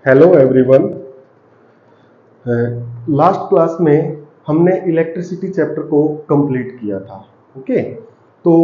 Hello everyone. Last class में हमने electricity chapter को कंप्लीट किया था। ओके, तो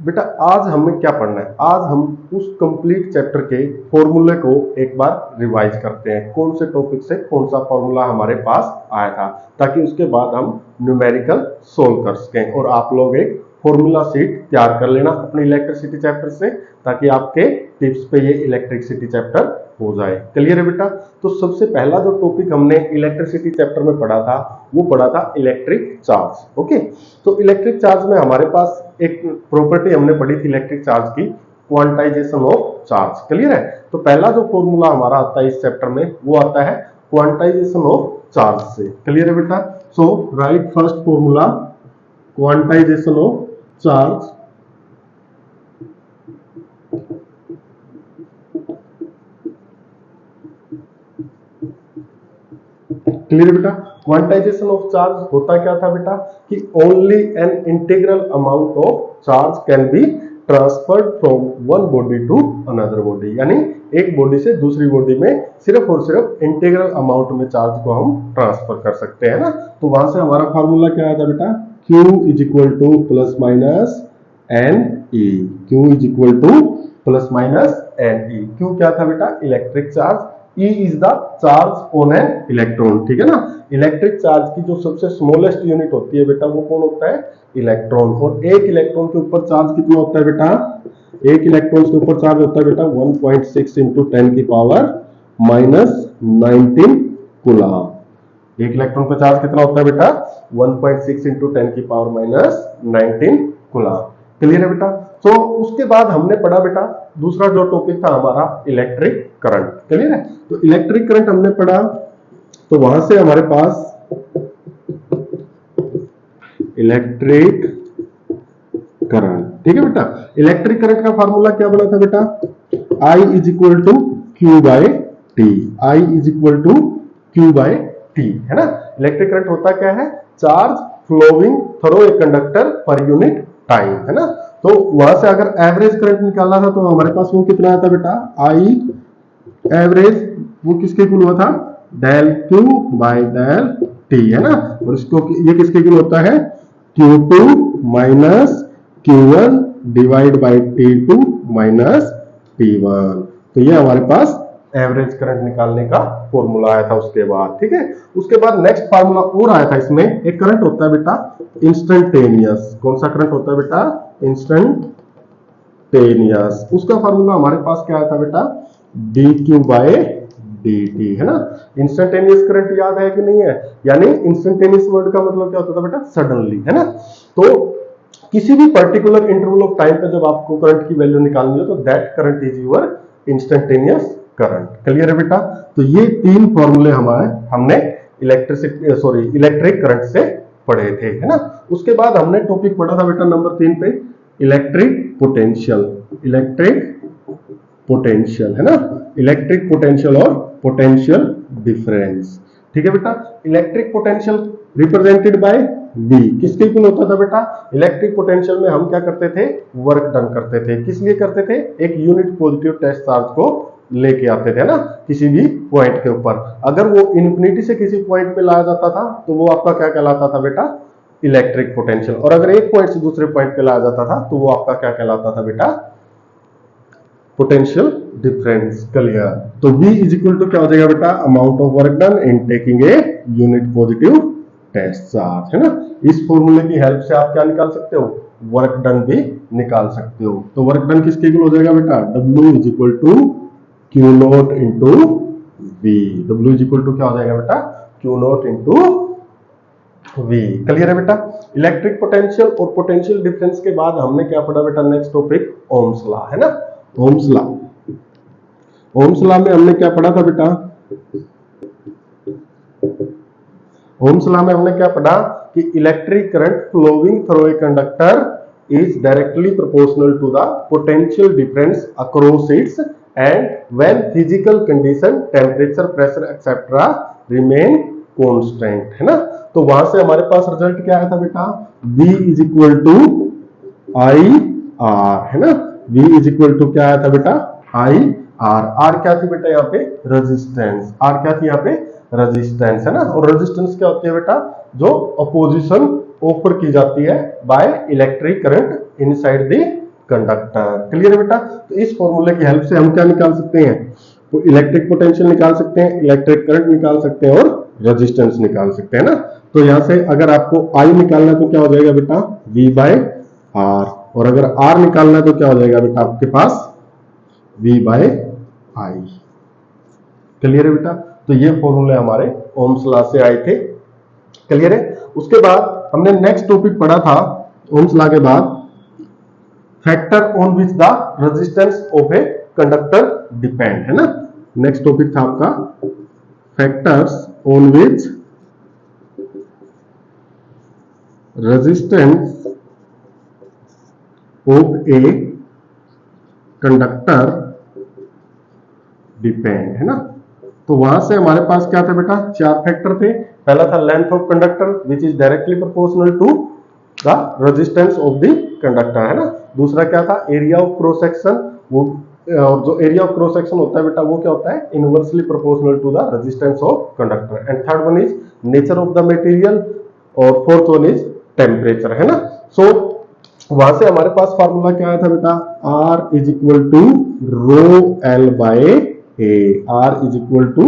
बेटा आज हमें क्या पढ़ना है? आज हम उस कंप्लीट चैप्टर के फॉर्मूले को एक बार रिवाइज करते हैं। कौन से टॉपिक से कौन सा फॉर्मूला हमारे पास आया था, ताकि उसके बाद हम न्यूमेरिकल सोल्व कर सकें। और आप लोग एक फॉर्मूला शीट तैयार कर लेना अपने इलेक्ट्रिसिटी चैप्टर से, ताकि आपके टिप्स पे ये इलेक्ट्रिसिटी चैप्टर हो जाए। क्लियर है बेटा? तो सबसे पहला जो टॉपिक हमने इलेक्ट्रिसिटी चैप्टर में पढ़ा था वो पढ़ा था इलेक्ट्रिक चार्ज। ओके, तो इलेक्ट्रिक चार्ज में हमारे पास एक प्रॉपर्टी हमने पढ़ी थी इलेक्ट्रिक चार्ज की, क्वांटाइजेशन ऑफ चार्ज। क्लियर है? तो पहला जो फॉर्मूला हमारा आता है इस चैप्टर में वो आता है क्वांटाइजेशन ऑफ चार्ज से। क्लियर है बेटा? So write first formula quantization of charge. Clear बेटा? क्वांटाइजेशन ऑफ चार्ज होता क्या था बेटा कि only n integral amount of charge can be transferred from one body to another body, यानी एक बॉडी से दूसरी बॉडी में सिर्फ और सिर्फ इंटीग्रल अमाउंट में चार्ज को हम ट्रांसफर कर सकते हैं ना। तो वहां से हमारा फार्मूला क्या आया था बेटा? Q is equal to plus minus N E. Q is equal to plus minus N E. Q क्या था बेटा? Electric charge. E is the charge on an electron. ठीक है ना? इलेक्ट्रिक चार्ज की जो सबसे स्मॉलेस्ट यूनिट होती है बेटा वो कौन होता है? इलेक्ट्रॉन। और एक इलेक्ट्रॉन के ऊपर चार्ज कितना होता है बेटा? एक इलेक्ट्रॉन के ऊपर चार्ज होता है बेटा 1.6 इंटू 10 की पावर माइनस 19 कूलम। एक इलेक्ट्रॉन पर चार्ज कितना होता है बेटा? 1.6 इंटू 10 की पावर माइनस 19 कूलम। क्लियर है बेटा? तो उसके बाद हमने पढ़ा बेटा दूसरा जो टॉपिक था हमारा इलेक्ट्रिक करंट। क्लियर है? तो इलेक्ट्रिक करंट हमने पढ़ा, तो वहां से हमारे पास इलेक्ट्रिक करंट। ठीक है बेटा? इलेक्ट्रिक करंट का फार्मूला क्या बना था बेटा? I is equal to Q by T. I is equal to Q by T, है ना? इलेक्ट्रिक करंट होता क्या है? Charge flowing through a conductor per unit time, है ना? तो वहां से अगर एवरेज करंट निकालना था तो हमारे पास वो कितना आता बेटा? I एवरेज वो किसके इक्वल हुआ था? Del Q by del T, है ना? और इसको ये किसके इक्वल होता है? Q2 minus Q1 divide by T2 minus T1। तो ये हमारे पास एवरेज करंट निकालने का फॉर्मूला आया था उसके बाद। ठीक है? उसके बाद नेक्स्ट फार्मूला और आया था इसमें, एक करंट होता है बेटा इंस्टेंटेनियस। कौन सा करंट होता है बेटा? इंस्टेंटेनियस। उसका फार्मूला हमारे पास क्या आया था बेटा? dq बाय dt, है ना? इंस्टेंटेनियस करंट याद है कि नहीं है? यानी इंस्टेंटेनियस वर्ड का मतलब क्या होता था बेटा? सडनली, है ना? तो किसी भी पर्टिकुलर इंटरवल ऑफ टाइम पे जब आपको करंट की वैल्यू निकालनी हो तो that current is your instantaneous current. Clear है बेटा? तो ये तीन फॉर्मूले हमने इलेक्ट्रिक करंट से पढ़े थे, है ना? उसके बाद हमने टॉपिक पढ़ा था बेटा नंबर 3 पे इलेक्ट्रिक पोटेंशियल। इलेक्ट्रिक पोटेंशियल, है ना? इलेक्ट्रिक पोटेंशियल और पोटेंशियल डिफरेंस। ठीक है बेटा? Electric potential represented by V किसके इक्वल होता था बेटा? इलेक्ट्रिक पोटेंशियल में हम क्या करते थे? वर्क डन करते थे। किस लिए करते थे? एक यूनिट पॉजिटिव टेस्ट चार्ज को लेके आते थे ना किसी भी पॉइंट के ऊपर। अगर वो इन्फिनिटी से किसी पॉइंट पे लाया जाता था तो वो आपका क्या कहलाता था बेटा? Electric potential. और अगर एक पॉइंट से दूसरे पॉइंट पे लाया जाता था तो वो आपका क्या कहलाता था बेटा? Potential difference. क्लियर? तो V इज इक्वल टू क्या हो जाएगा बेटा? Amount of work done in taking a unit positive test charge, है ना? इस फॉर्मूले की हेल्प से आप क्या निकाल सकते हो? वर्क डन भी निकाल सकते हो। तो वर्क डन किसके इक्वल हो जाएगा बेटा? W is equal to Q naught into V. W is equal to क्या हो जाएगा बेटा? Q naught into V. Clear है बेटा? इलेक्ट्रिक पोटेंशियल और पोटेंशियल डिफरेंस के बाद हमने क्या पढ़ा बेटा? नेक्स्ट टॉपिक ओम्स लॉ, है ना? Ohm's law. ओम्स लॉ में हमने क्या पढ़ा था बेटा? ओम्स लॉ में हमने क्या पढ़ा कि electric current flowing through a conductor is directly proportional to the potential difference across its and when physical condition temperature pressure etc remain constant, है ना? तो वहां से हमारे पास रिजल्ट क्या आया था बेटा? V is equal to I R, है ना? V इज इक्वल टू क्या आया था बेटा? I R. आर क्या थी बेटा यहाँ पे? रेजिस्टेंस। आर क्या थी यहाँ पे? रेजिस्टेंस है ना। और रेजिस्टेंस क्या होती है बेटा? जो अपोजिशन ऑफर की जाती है by electric current inside the conductor. Clear है बेटा? तो इस फॉर्मूले की हेल्प से हम क्या निकाल सकते हैं? तो इलेक्ट्रिक पोटेंशियल निकाल सकते हैं, इलेक्ट्रिक करंट निकाल सकते हैं और रेजिस्टेंस निकाल सकते हैं ना। तो यहां से अगर आपको आई निकालना है तो क्या हो जाएगा बेटा? V by R. और अगर आर निकालना है तो क्या हो जाएगा बेटा आपके पास? V बाय आई। क्लियर है बेटा? तो ये फॉर्मूले हमारे ओम्स लॉ से आए थे। क्लियर है? उसके बाद हमने नेक्स्ट टॉपिक पढ़ा था ओम्स लॉ के बाद, factor on which the resistance of a conductor depend, है ना। नेक्स्ट टॉपिक था आपका factors on which resistance of a conductor depend, है ना। तो वहां से हमारे पास क्या था बेटा? चार फैक्टर थे। पहला था length of conductor which is directly proportional to the resistance of the conductor, है ना। दूसरा क्या था? Area of cross section. वो और जो एरिया ऑफ क्रॉस सेक्शन होता है बेटा वो क्या होता है? Inversely proportional to the resistance of conductor. And third one is nature of the material. और फोर्थ वन इज टेम्परेचर, है ना। सो वहां से हमारे पास फार्मूला क्या आया था बेटा? R is equal to rho l by A. R is equal to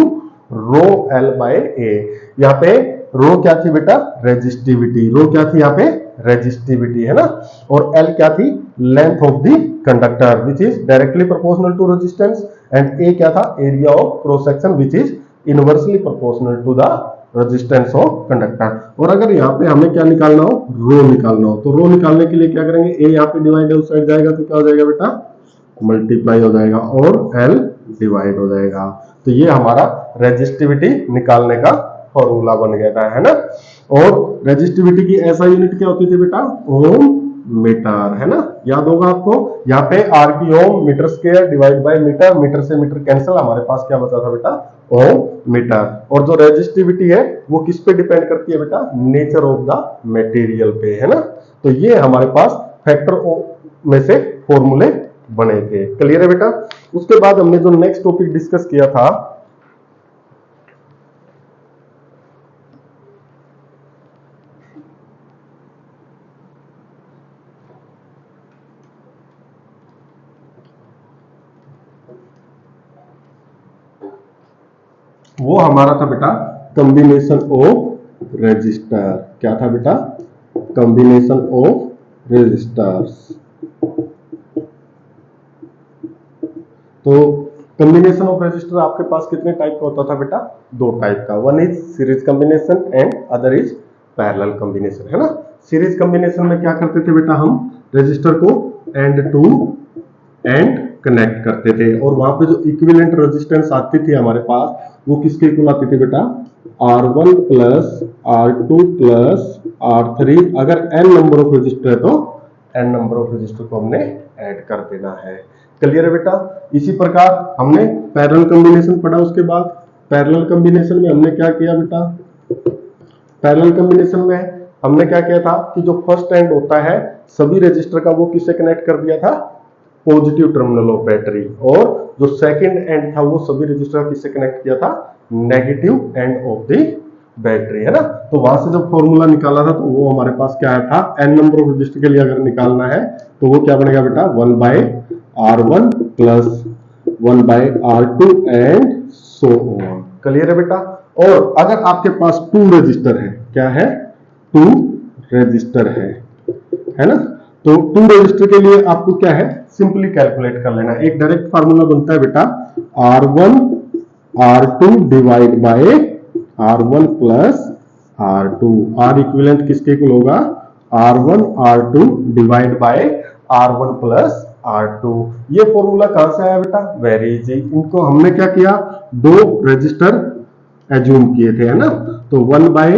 rho l by A. यहाँ पे रो क्या थी बेटा? रेजिस्टिविटी। रो क्या थी यहाँ पे? रेजिस्टिविटी, है ना। और एल क्या थी? Length of the conductor which is directly proportional to resistance. And A क्या था? Area of cross section which is inversely proportional to the resistance of conductor. और अगर यहाँ पे हमें क्या निकालना हो? रो निकालना हो। तो रो निकालने के लिए क्या करेंगे? ए यहाँ पे डिवाइड उस साइड जाएगा तो क्या हो जाएगा बेटा? मल्टीप्लाई हो जाएगा और एल डिवाइड हो जाएगा। तो ये हमारा रेजिस्टिविटी निकालने का फॉर्मूला बन गया था, है ना। और रेजिस्टिविटी की ऐसा यूनिट क्या होती थी बेटा? ओम मीटर, है ना। याद होगा आपको। यहाँ पे आर की ohm, metre square divide by metre, metre से मीटर कैंसिल, हमारे पास क्या बचा था बेटा? Ohm metre. और जो रेजिस्टिविटी है वो किस पे डिपेंड करती है बेटा? नेचर ऑफ द मटेरियल पे, है ना। तो ये हमारे पास फैक्टर में से फॉर्मूले बने थे। क्लियर है बेटा? उसके बाद हमने जो नेक्स्ट टॉपिक डिस्कस किया था वो हमारा था बेटा कॉम्बिनेशन ऑफ रेजिस्टर। क्या था बेटा? Combination of resistors. तो कॉम्बिनेशन ऑफ रेजिस्टर आपके पास कितने टाइप का होता था बेटा? दो टाइप का। One is series combination and other is parallel combination, है ना। सीरीज कॉम्बिनेशन में क्या करते थे बेटा? हम रेजिस्टर को एंड टू एंड कनेक्ट करते थे और वहां पे जो इक्विवेलेंट रेजिस्टेंस आती थी हमारे पास वो किसके इक्वल आती थी बेटा? R1 plus R2 plus R3। अगर n नंबर ऑफ रजिस्टर है तो n नंबर ऑफ रजिस्टर को हमने ऐड कर देना है। क्लियर है बेटा? इसी प्रकार हमने पैरेलल कॉम्बिनेशन पढ़ा। उसके बाद पैरेलल कॉम्बिनेशन में हमने क्या किया बेटा? पैरेलल कॉम्बिनेशन में हमने क्या किया था कि जो फर्स्ट एंड होता है सभी रजिस्टर का वो किससे कनेक्ट कर दिया था? Positive terminal of battery. और जो सेकंड एंड था वो सभी रजिस्टर किससे कनेक्ट किया था? Negative end of the battery, है ना। तो वहां से जब फॉर्मूला निकाला था तो वो हमारे पास क्या आया था? n नंबर ऑफ रजिस्टर के लिए अगर निकालना है तो वो क्या बनेगा बेटा? 1 by R1 plus 1 by R2 and so on. Clear है बेटा? और अगर आपके पास 2 रजिस्टर है, क्या है? 2 रजिस्टर है ना। तो 2 रजिस्टर के लिए आपको क्या है? सिंपली कैलकुलेट कर लेना। एक डायरेक्ट फार्मूला बनता है बेटा R1 R2 divide by R1 plus R2। R equivalent किसके इक्वल होगा? R1 R2 divide by R1 plus R2। ये फॉर्मूला कहां से आया बेटा? Very easy. इनको हमने क्या किया? 2 रजिस्टर एज्यूम किए थे, है ना। तो 1 by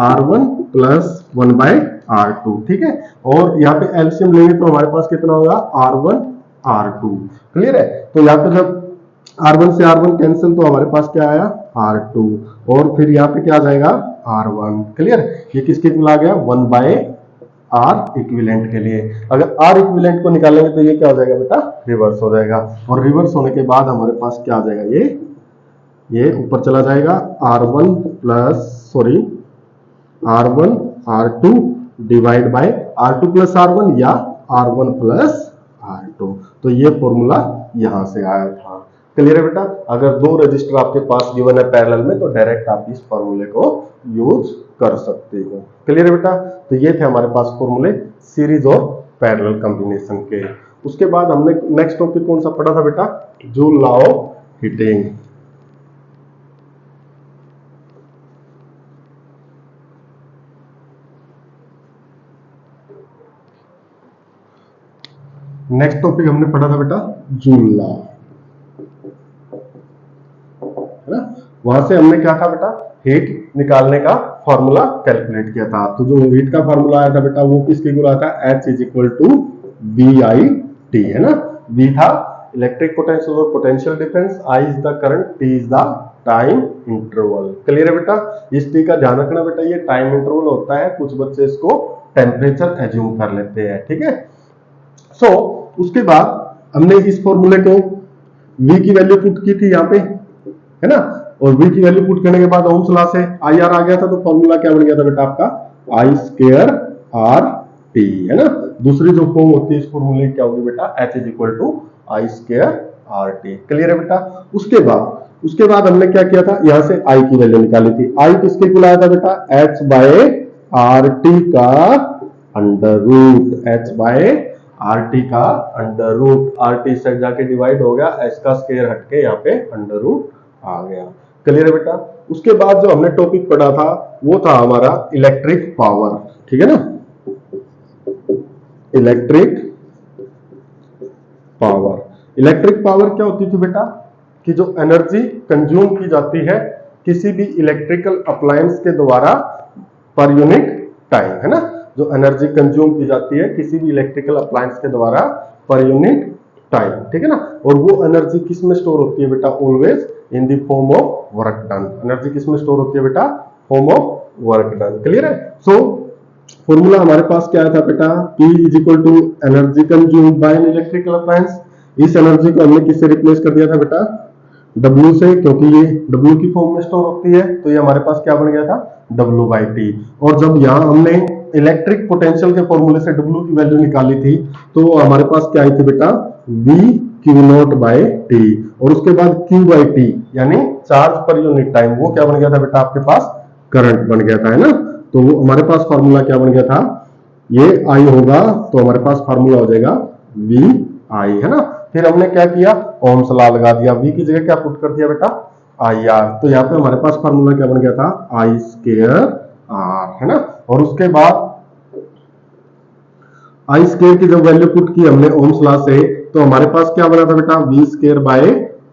R1 plus 1 by R2, ठीक है। और यहाँ पे एलसीएम लेंगे तो हमारे पास कितना होगा? R1 R2। क्लियर है? तो यहाँ पे जब R1 से R1 कैंसिल तो हमारे पास क्या आया? R2। और फिर यहाँ पे क्या आ जाएगा? R1। क्लियर? ये किसके इक्वल आ गया? 1 बाय आर इक्विवेलेंट के लिए। अगर आर इक्विवेलेंट को निकालेंगे तो ये क्या हो जाएगा बेटा, रिवर्स हो जाएगा। और रिवर्स होने के बाद हमारे पास क्या आ जाएगा, ये ऊपर चला जाएगा R1 plus sorry R1 R2 divide by R2 plus R1 या R1 प्लस R2। तो ये फॉर्मूला यहां से आया था। क्लियर है बेटा। अगर दो रजिस्टर आपके पास गिवन है पैरेलल में तो डायरेक्ट आप इस फॉर्मूले को यूज कर सकते हो। क्लियर है बेटा। तो ये थे हमारे पास फॉर्मूले सीरीज और पैरेलल कॉम्बिनेशन के। उसके बाद हमने नेक्स्ट टॉपिक कौन सा पढ़ा था बेटा, joule law of heating. Next topic हमने पढ़ा था बेटा जूल लॉ, है ना। वहां से हमने क्या था बेटा, हीट निकालने का फॉर्मूला कैलकुलेट किया था। तो जो हीट का फॉर्मूला आया था बेटा वो किसके इक्वल आया था, H is equal to BI/T, है ना। B था इलेक्ट्रिक पोटेंशियल और potential difference, I is the current, T is the time interval. Clear है बेटा। इस T का ध्यान रखना बेटा, ये टाइम इंटरवल होता है, कुछ बच्चे इसको टेम्परेचर एज्यूम कर लेते हैं, ठीक है। सो उसके बाद हमने इस फॉर्मूले को V की वैल्यू पुट की थी यहाँ पे, है ना। और V की वैल्यू पुट करने के बाद ओम्स लॉ से IR आ गया था, तो फॉर्मूला क्या बन गया था बेटा आपका, I स्क्वायर RT, है ना। दूसरी जो फॉर्म होती है इस फॉर्मूले की क्या होगी बेटा, H is equal to I square RT। Clear है बेटा। उसके बाद हमने क्या किया था, यहां से I की वैल्यू निकाली थी। I किसके इक्वल आया था बेटा, H बाय RT का under root, H by RT का अंडर रूट, RT से जाके डिवाइड हो गया, H का स्क्वायर हटके यहाँ पे अंडर रूट आ गया। क्लियर है बेटा। उसके बाद जो हमने टॉपिक पढ़ा था वो था हमारा इलेक्ट्रिक पावर, ठीक है ना। इलेक्ट्रिक पावर क्या होती थी बेटा, कि जो एनर्जी कंज्यूम की जाती है किसी भी इलेक्ट्रिकल अप्लायंस के द्वारा पर यूनिट टाइम, है ना। जो एनर्जी कंज्यूम की जाती है किसी भी इलेक्ट्रिकल अप्लायंस के द्वारा पर यूनिट टाइम, ठीक है ना। और वो एनर्जी किस में स्टोर होती है बेटा, always in the form of work done. Energy किस में स्टोर होती है बेटा, form of work done. Clear है। सो फॉर्मूला हमारे पास क्या था बेटा, P is equal to energy consumed by an electrical appliance. इस एनर्जी को हमने किससे रिप्लेस कर दिया था बेटा, W से, क्योंकि ये W की फॉर्म में स्टोर होती है, तो ये हमारे पास क्या बन गया था, W/T। और जब यहाँ हमने इलेक्ट्रिक पोटेंशियल के फॉर्मूले से W की वैल्यू निकाली थी तो हमारे पास क्या आई थी बेटा, VQ0/T। और उसके बाद Q/T यानी चार्ज पर यूनिट टाइम, वो क्या बन गया था बेटा आपके पास, करंट बन गया था, है ना। तो वो हमारे पास फॉर्मूला क्या बन गया था, ये I होगा तो हमारे पास फॉर्मूला हो जाएगा VI, है ना। फिर हमने क्या किया, ओम्स लॉ लगा दिया, V की जगह क्या पुट कर दिया बेटा, IR। तो यहाँ पे हमारे पास फॉर्मूला क्या बन गया था, I स्क्वायर R, है ना। और उसके बाद I स्क्वायर की जब वैल्यू पुट की हमने ओम्स लॉ से, तो हमारे पास क्या बना था बेटा, V square by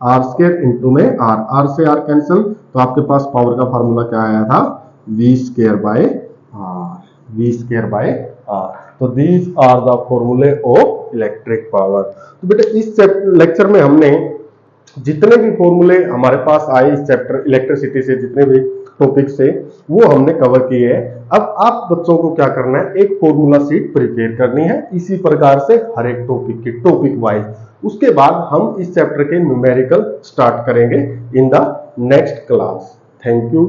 R square into में R से R कैंसिल, तो आपके पास पावर का फॉर्मूला क्या आया था, V स्क्वायर बाय R। तो दीज आर द फॉर्मूले ऑफ इलेक्ट्रिक पावर। तो बेटा इस लेक्चर में हमने जितने भी फॉर्मूले हमारे पास आए इस चैप्टर इलेक्ट्रिसिटी से, जितने भी टॉपिक से, वो हमने कवर किए हैं। अब आप बच्चों को क्या करना है, एक फॉर्मूला शीट प्रिपेयर करनी है इसी प्रकार से हर एक टॉपिक की, टॉपिक वाइज। उसके बाद हम इस चैप्टर के न्यूमेरिकल स्टार्ट करेंगे in the next class. Thank you.